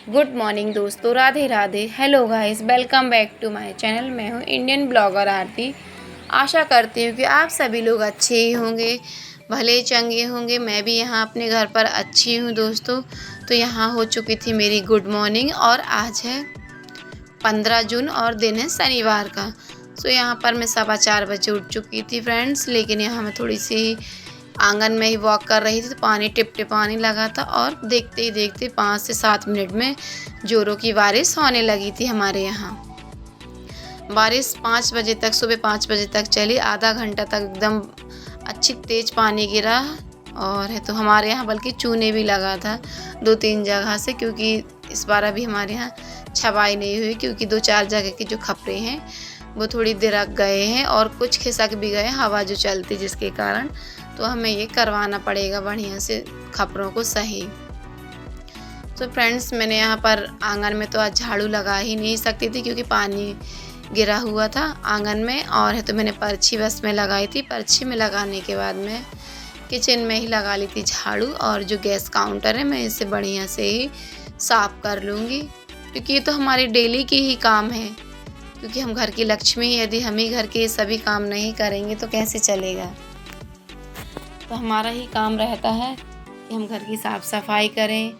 Good morning दोस्तों, Radhe Radhe. Hello guys, welcome back to my channel. मैं हूँ इंडियन ब्लॉगर आरती। आशा करती हूँ कि आप सभी लोग अच्छे ही होंगे, भले चंगे होंगे। मैं भी यहाँ अपने घर पर अच्छी हूँ दोस्तों। तो यहाँ हो चुकी थी मेरी गुड मॉर्निंग और आज है 15 जून और दिन है शनिवार का। सो यहाँ पर मैं 4:15 बजे उठ चुकी थी फ्रेंड्स। लेकिन यहाँ मैं थोड़ी सी आंगन में ही वॉक कर रही थी तो पानी टिप टिप आने लगा था और देखते ही देखते 5 से 7 मिनट में जोरों की बारिश होने लगी थी। हमारे यहाँ बारिश 5 बजे तक, सुबह 5 बजे तक चली। आधा घंटा तक एकदम अच्छी तेज पानी गिरा और है तो हमारे यहाँ बल्कि चूने भी लगा था 2-3 जगह से, क्योंकि इस बार अभी हमारे यहाँ छबाई नहीं हुई, क्योंकि 2-4 जगह के जो खपरे हैं वो थोड़ी दिरक गए हैं और कुछ खिसक भी गए हवा जो चलती, जिसके कारण तो हमें ये करवाना पड़ेगा बढ़िया से खपरों को सही। तो फ्रेंड्स, मैंने यहाँ पर आंगन में तो आज झाड़ू लगा ही नहीं सकती थी क्योंकि पानी गिरा हुआ था आंगन में। और है तो मैंने पर्ची बस में लगाई थी। पर्ची में लगाने के बाद मैं किचन में ही लगा ली थी झाड़ू, और जो गैस काउंटर है मैं इसे बढ़िया से ही साफ़ कर लूँगी, क्योंकि ये तो हमारे डेली की ही काम है। क्योंकि हम घर की लक्ष्मी, यदि हम ही घर के सभी काम नहीं करेंगे तो कैसे चलेगा। तो हमारा ही काम रहता है कि हम घर की साफ़ सफाई करें,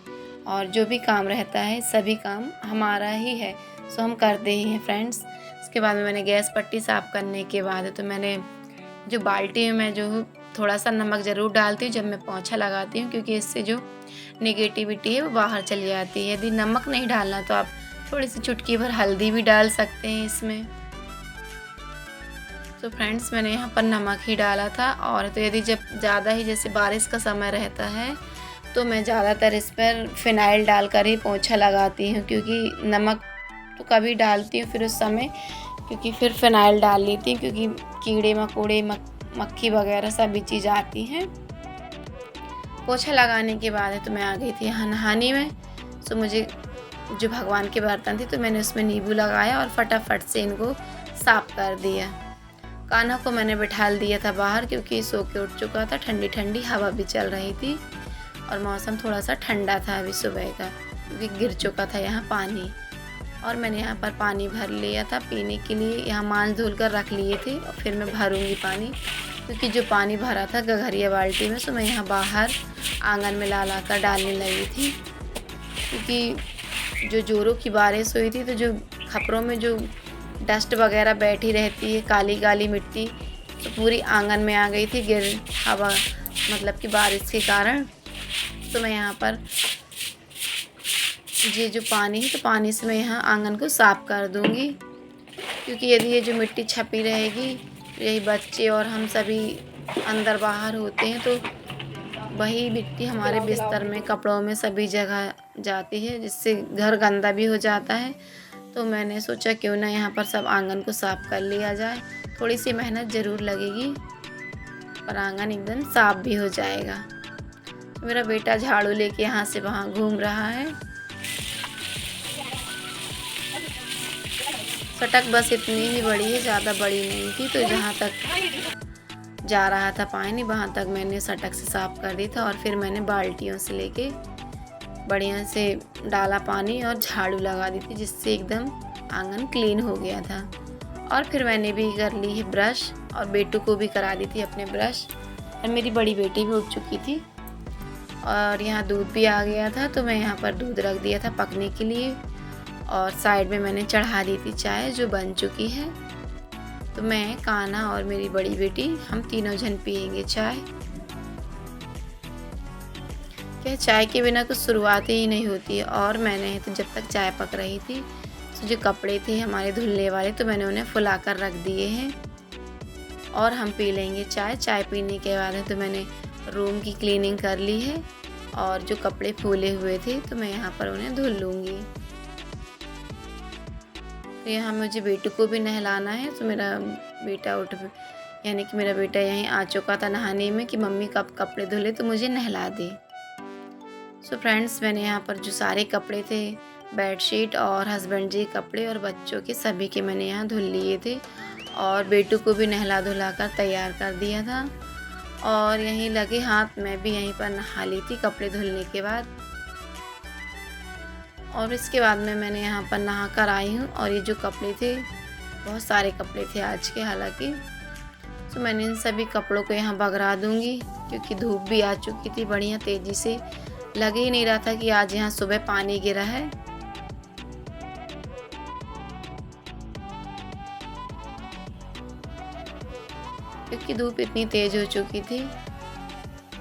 और जो भी काम रहता है सभी काम हमारा ही है, सो हम करते ही हैं फ्रेंड्स। उसके बाद में मैंने गैस पट्टी साफ़ करने के बाद तो मैंने जो बाल्टी में जो थोड़ा सा नमक ज़रूर डालती हूँ जब मैं पोंछा लगाती हूँ, क्योंकि इससे जो नेगेटिविटी है वो बाहर चली जाती है। यदि नमक नहीं डालना तो आप थोड़ी सी चुटकी भर हल्दी भी डाल सकते हैं इसमें। तो फ्रेंड्स, मैंने यहाँ पर नमक ही डाला था। और तो यदि जब ज़्यादा ही जैसे बारिश का समय रहता है तो मैं ज़्यादातर इस पर फ़िनाइल डालकर ही पोंछा लगाती हूँ, क्योंकि नमक तो कभी डालती हूँ फिर उस समय, क्योंकि फिर फ़िनाइल डाल लेती हूँ, क्योंकि कीड़े मकोड़े मक्खी वगैरह सभी चीज़ आती हैं। पोंछा लगाने के बाद तो मैं आ गई थी यहाँ नहाने में। तो मुझे जो भगवान के बर्तन थे तो मैंने उसमें नींबू लगाया और फटाफट से इनको साफ़ कर दिया। कान्हा को मैंने बिठा दिया था बाहर, क्योंकि सो के उठ चुका था। ठंडी ठंडी हवा भी चल रही थी और मौसम थोड़ा सा ठंडा था अभी सुबह का, क्योंकि गिर चुका था यहाँ पानी। और मैंने यहाँ पर पानी भर लिया था पीने के लिए। यहाँ मांस धुल कर रख लिए थे और फिर मैं भरूँगी पानी, क्योंकि जो पानी भरा था गगरिया बाल्टी में, सो मैं यहाँ बाहर आंगन में ला कर डालने लगी थी। क्योंकि जो जोरों की बारिश हुई थी तो जो खपरों में जो डस्ट वगैरह बैठी रहती है, काली काली मिट्टी, तो पूरी आंगन में आ गई थी हवा मतलब कि बारिश के कारण। तो मैं यहाँ पर ये जो पानी है तो पानी से मैं यहाँ आंगन को साफ़ कर दूँगी, क्योंकि यदि ये जो मिट्टी छपी रहेगी, यही बच्चे और हम सभी अंदर बाहर होते हैं तो वही मिट्टी हमारे बिस्तर में, कपड़ों में सभी जगह जाती है, जिससे घर गंदा भी हो जाता है। तो मैंने सोचा क्यों ना यहाँ पर सब आंगन को साफ़ कर लिया जाए। थोड़ी सी मेहनत ज़रूर लगेगी पर आंगन एकदम साफ़ भी हो जाएगा। तो मेरा बेटा झाड़ू लेके यहाँ से वहाँ घूम रहा है। सटक बस इतनी ही बड़ी है, ज़्यादा बड़ी नहीं थी। तो जहाँ तक जा रहा था पानी वहाँ तक मैंने सटक से साफ़ कर दी था, और फिर मैंने बाल्टियों से लेके बढ़िया से डाला पानी और झाड़ू लगा दी थी, जिससे एकदम आंगन क्लीन हो गया था। और फिर मैंने भी कर ली है ब्रश, और बेटू को भी करा दी थी अपने ब्रश। और मेरी बड़ी बेटी भी उठ चुकी थी और यहाँ दूध भी आ गया था, तो मैं यहाँ पर दूध रख दिया था पकने के लिए। और साइड में मैंने चढ़ा दी थी चाय जो बन चुकी है। तो मैं, कान्हा और मेरी बड़ी बेटी, हम तीनों जन पिएंगे चाय। क्या चाय के बिना कुछ शुरुआत ही नहीं होती है। और मैंने तो जब तक चाय पक रही थी तो जो कपड़े थे हमारे धुलने वाले, तो मैंने उन्हें फुला कर रख दिए हैं और हम पी लेंगे चाय। चाय पीने के बाद तो मैंने रूम की क्लीनिंग कर ली है, और जो कपड़े फूले हुए थे तो मैं यहाँ पर उन्हें धुल लूँगी। तो यहाँ मुझे बेटू को भी नहलाना है। तो मेरा बेटा यानी कि मेरा बेटा यहीं आ चुका था नहाने में कि मम्मी कब कपड़े धुले तो मुझे नहला दे। सो फ्रेंड्स, मैंने यहाँ पर जो सारे कपड़े थे, बेडशीट और हस्बैंड जी कपड़े और बच्चों के सभी के मैंने यहाँ धुल लिए थे, और बेटू को भी नहला धुला कर तैयार कर दिया था। और यहीं लगे हाथ मैं भी यहीं पर नहा ली थी कपड़े धुलने के बाद। और इसके बाद में मैंने यहाँ पर नहा कर आई हूँ। और ये जो कपड़े थे, बहुत सारे कपड़े थे आज के हालांकि, तो मैंने इन सभी कपड़ों को यहाँ बगरा दूँगी क्योंकि धूप भी आ चुकी थी बढ़िया तेज़ी से। लग ही नहीं रहा था कि आज यहाँ सुबह पानी गिरा है। क्योंकि धूप इतनी तेज़ हो चुकी थी।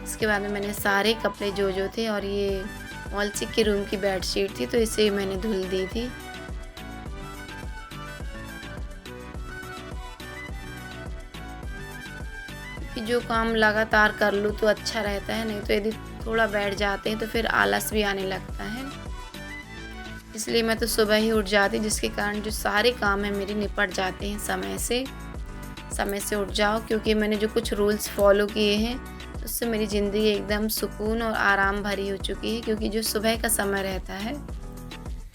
इसके बाद में मैंने सारे कपड़े जो थे, और ये मॉलसिक के रूम की बेडशीट थी तो इसे मैंने धुल दी थी। कि जो काम लगातार कर लूँ तो अच्छा रहता है, नहीं तो यदि थोड़ा बैठ जाते हैं तो फिर आलस भी आने लगता है। इसलिए मैं तो सुबह ही उठ जाती, जिसके कारण जो सारे काम हैं मेरे निपट जाते हैं समय से उठ जाओ। क्योंकि मैंने जो कुछ रूल्स फॉलो किए हैं उससे मेरी ज़िंदगी एकदम सुकून और आराम भरी हो चुकी है। क्योंकि जो सुबह का समय रहता है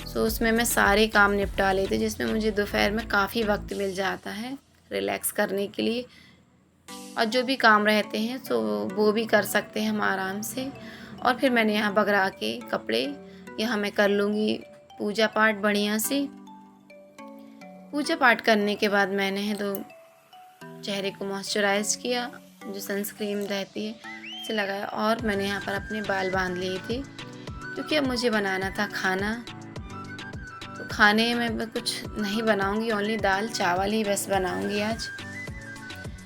सो उसमें मैं सारे काम निपटा लेती, जिसमें मुझे दोपहर में काफ़ी वक्त मिल जाता है रिलैक्स करने के लिए। और जो भी काम रहते हैं तो वो भी कर सकते हैं हम आराम से। और फिर मैंने यहाँ बगरा के कपड़े, यहाँ मैं कर लूँगी पूजा पाठ बढ़िया से। पूजा पाठ करने के बाद मैंने तो चेहरे को मॉइस्चराइज़ किया, जो सनस्क्रीन रहती है उसे लगाया। और मैंने यहाँ पर अपने बाल बांध लिए थे क्योंकि अब मुझे बनाना था खाना। तो खाने में मैं कुछ नहीं बनाऊँगी, ओनली दाल चावल ही बस बनाऊँगी आज।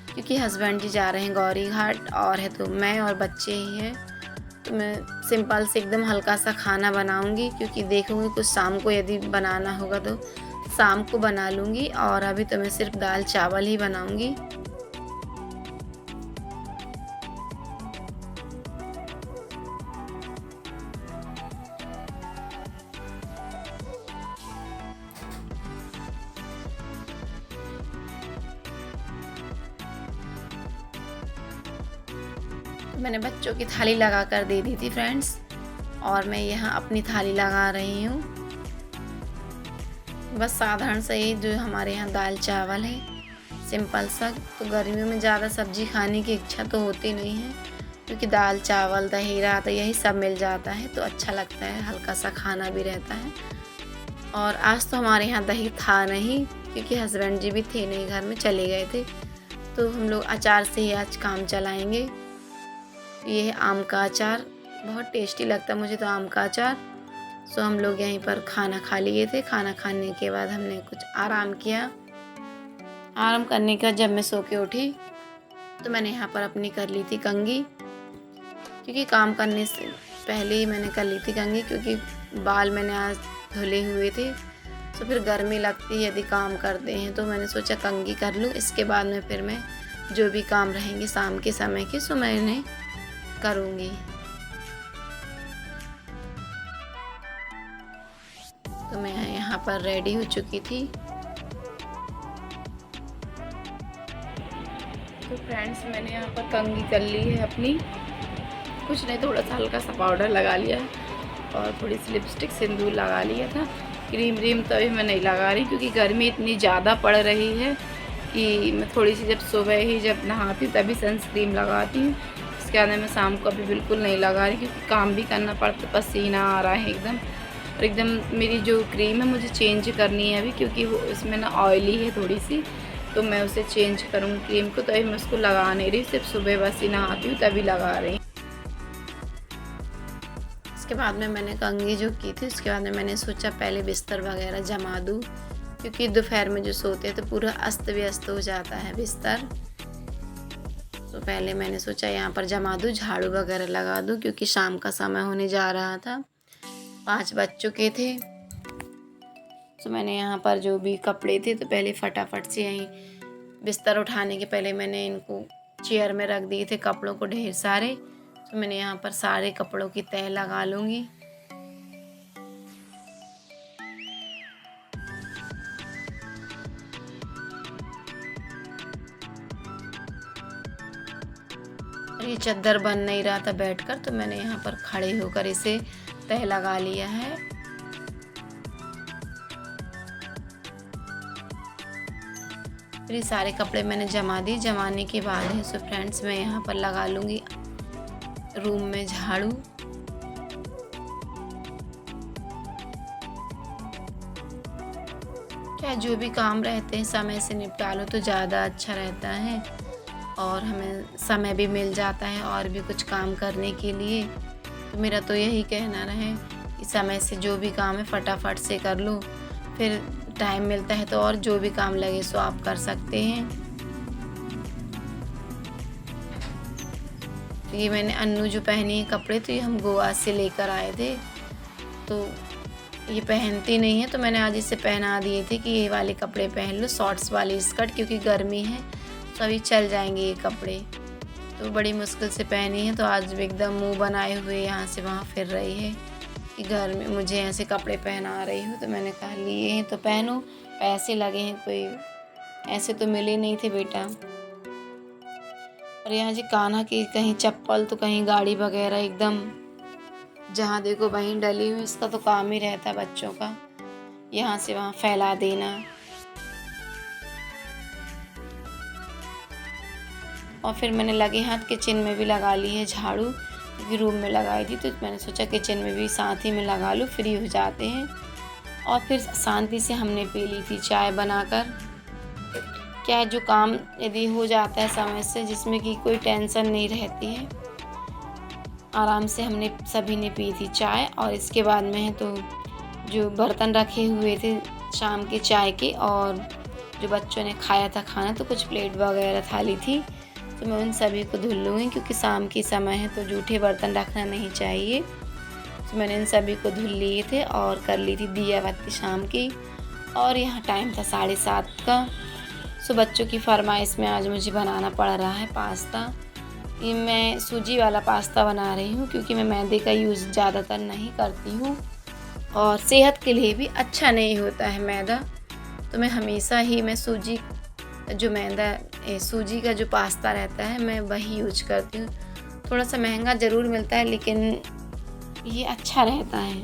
क्योंकि हस्बैंड जी जा रहे हैं गौरी घाट, और है तो मैं और बच्चे ही हैं। तो मैं सिंपल से एकदम हल्का सा खाना बनाऊंगी। क्योंकि देखूंगी कुछ शाम को यदि बनाना होगा तो शाम को बना लूँगी, और अभी तो मैं सिर्फ दाल चावल ही बनाऊंगी। मैंने बच्चों की थाली लगा कर दे दी थी फ्रेंड्स, और मैं यहाँ अपनी थाली लगा रही हूँ। बस साधारण से ही जो हमारे यहाँ दाल चावल है, सिंपल सा। तो गर्मियों में ज़्यादा सब्जी खाने की इच्छा तो होती नहीं है, क्योंकि दाल चावल दही रायता यही सब मिल जाता है तो अच्छा लगता है, हल्का सा खाना भी रहता है। और आज तो हमारे यहाँ दही था नहीं, क्योंकि हस्बैंड जी भी थे नहीं, घर में चले गए थे। तो हम लोग अचार से ही आज काम चलाएँगे। ये है आम का अचार, बहुत टेस्टी लगता है मुझे तो आम का अचार। सो हम लोग यहीं पर खाना खा लिए थे। खाना खाने के बाद हमने कुछ आराम किया। आराम करने का जब मैं सो के उठी तो मैंने यहाँ पर अपनी कर ली थी कंघी, क्योंकि काम करने से पहले ही मैंने कर ली थी कंघी। क्योंकि बाल मैंने आज धुले हुए थे, तो फिर गर्मी लगती है यदि काम करते हैं, तो मैंने सोचा कंघी कर लूँ। इसके बाद में फिर मैं जो भी काम रहेंगे शाम के समय के सो मैं इन्हें करूँगी। तो मैं यहाँ पर रेडी हो चुकी थी। तो फ्रेंड्स मैंने यहाँ पर कंघी कर ली है अपनी। कुछ नहीं, थोड़ा सा हल्का सा पाउडर लगा लिया है और थोड़ी सी लिपस्टिक सिंदूर लगा लिया था। क्रीम व्रीम तो अभी मैं नहीं लगा रही, क्योंकि गर्मी इतनी ज़्यादा पड़ रही है कि मैं थोड़ी सी जब सुबह ही जब नहाती हूँ तभी सनस्क्रीन लगाती हूँ। इसके बाद मैं शाम को अभी बिल्कुल नहीं लगा रही, क्योंकि काम भी करना पड़ता, पसीना आ रहा है एकदम। और एकदम मेरी जो क्रीम है मुझे चेंज करनी है अभी, क्योंकि वो इसमें ना ऑयली है थोड़ी सी, तो मैं उसे चेंज करूँगी क्रीम को। तो अभी मैं उसको लगा नहीं रही, सिर्फ सुबह बस ही नहाती हूँ तभी लगा रही। इसके बाद में मैंने कंघी जो की थी, उसके बाद में मैंने सोचा पहले बिस्तर वगैरह जमा दूँ, क्योंकि दोपहर में जो सोते हैं तो पूरा अस्त व्यस्त हो जाता है बिस्तर। तो पहले मैंने सोचा यहाँ पर जमा दूँ, झाड़ू वगैरह लगा दूँ, क्योंकि शाम का समय होने जा रहा था, 5 बज चुके थे। तो मैंने यहाँ पर जो भी कपड़े थे तो पहले फटाफट से यहीं बिस्तर उठाने के पहले मैंने इनको चेयर में रख दिए थे, कपड़ों को ढेर सारे। तो मैंने यहाँ पर सारे कपड़ों की तह लगा लूँगी। ये चादर बन नहीं रहा था बैठकर, तो मैंने यहाँ पर खड़े होकर इसे तह लगा लिया है। फिर ये सारे कपड़े मैंने जमा दिए। जमाने के बाद है सो फ्रेंड्स मैं यहाँ पर लगा लूँगी रूम में झाड़ू। चाहे जो भी काम रहते हैं समय से निपटा लो तो ज़्यादा अच्छा रहता है, और हमें समय भी मिल जाता है और भी कुछ काम करने के लिए। तो मेरा तो यही कहना रहे कि समय से जो भी काम है फटाफट से कर लो, फिर टाइम मिलता है तो और जो भी काम लगे सो आप कर सकते हैं। तो ये मैंने अन्नू जो पहनी है कपड़े, तो ये हम गोवा से लेकर आए थे, तो ये पहनती नहीं है तो मैंने आज इसे पहना दिए थे कि ये वाले कपड़े पहन लो, शॉर्ट्स वाली स्कर्ट, क्योंकि गर्मी है तो अभी चल जाएंगे ये कपड़े। तो बड़ी मुश्किल से पहनी है, तो आज भी एकदम मुंह बनाए हुए यहाँ से वहाँ फिर रही है कि घर में मुझे ऐसे कपड़े पहना रही हूँ। तो मैंने कहा लिए हैं तो पहनो, पैसे लगे हैं, कोई ऐसे तो मिले नहीं थे बेटा। और यहाँ जी कान्हा की कहीं चप्पल तो कहीं गाड़ी वगैरह, एकदम जहाँ देखो वहीं डली हुई। इसका तो काम ही रहता है बच्चों का, यहाँ से वहाँ फैला देना। और फिर मैंने लगे हाथ किचन में भी लगा ली है झाड़ू, क्योंकि रूम में लगाई थी तो मैंने सोचा किचन में भी साथ ही में लगा लूँ, फ्री हो जाते हैं। और फिर शांति से हमने पी ली थी चाय बनाकर। क्या है, जो काम यदि हो जाता है समय से, जिसमें कि कोई टेंशन नहीं रहती है, आराम से हमने सभी ने पी थी चाय। और इसके बाद में है तो जो बर्तन रखे हुए थे शाम के चाय के, और जो बच्चों ने खाया था खाना, तो कुछ प्लेट वगैरह थाली थी, तो मैं उन सभी को धुल लूँगी, क्योंकि शाम की समय है तो जूठे बर्तन रखना नहीं चाहिए। तो मैंने इन सभी को धुल लिए थे और कर ली थी दिया बाती शाम की। और यहाँ टाइम था 7:30 का। सो बच्चों की फरमाइश में आज मुझे बनाना पड़ रहा है पास्ता। ये मैं सूजी वाला पास्ता बना रही हूँ, क्योंकि मैं मैदे का यूज़ ज़्यादातर नहीं करती हूँ और सेहत के लिए भी अच्छा नहीं होता है मैदा। तो मैं हमेशा ही सूजी सूजी का जो पास्ता रहता है मैं वही यूज करती हूँ। थोड़ा सा महंगा ज़रूर मिलता है, लेकिन ये अच्छा रहता है।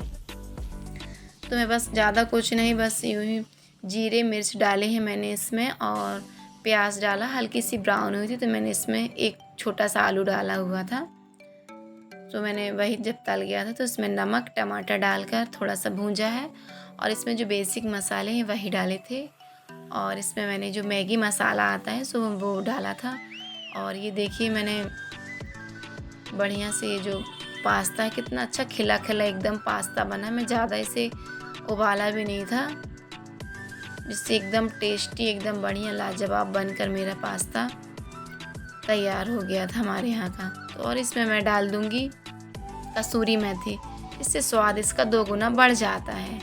तो मैं बस ज़्यादा कुछ नहीं, बस यूँ ही जीरे मिर्च डाले हैं मैंने इसमें, और प्याज डाला, हल्की सी ब्राउन हुई थी तो मैंने इसमें एक छोटा सा आलू डाला हुआ था। तो मैंने वही जब तल गया था तो इसमें नमक टमाटर डालकर थोड़ा सा भूंजा है, और इसमें जो बेसिक मसाले हैं वही डाले थे। और इसमें मैंने जो मैगी मसाला आता है सो वो डाला था। और ये देखिए मैंने बढ़िया से ये जो पास्ता है कितना अच्छा खिला खिला एकदम पास्ता बना। मैं ज़्यादा इसे उबाला भी नहीं था, जिससे एकदम टेस्टी एकदम बढ़िया लाजवाब बनकर मेरा पास्ता तैयार हो गया था हमारे यहाँ का। तो और इसमें मैं डाल दूँगी कसूरी मेथी, इससे स्वाद इसका 2 गुना बढ़ जाता है,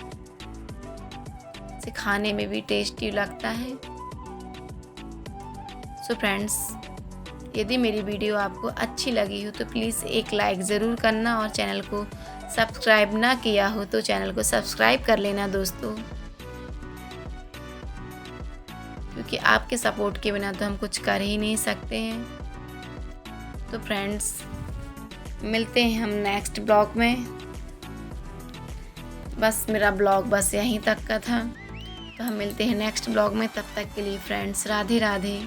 इसे खाने में भी टेस्टी लगता है। सो फ्रेंड्स, यदि मेरी वीडियो आपको अच्छी लगी हो तो प्लीज़ एक लाइक ज़रूर करना, और चैनल को सब्सक्राइब ना किया हो तो चैनल को सब्सक्राइब कर लेना दोस्तों, क्योंकि आपके सपोर्ट के बिना तो हम कुछ कर ही नहीं सकते हैं। तो फ्रेंड्स, मिलते हैं हम नेक्स्ट ब्लॉग में। बस मेरा ब्लॉग बस यहीं तक का था, तो हम मिलते हैं नेक्स्ट ब्लॉग में। तब तक के लिए फ्रेंड्स, राधे राधे।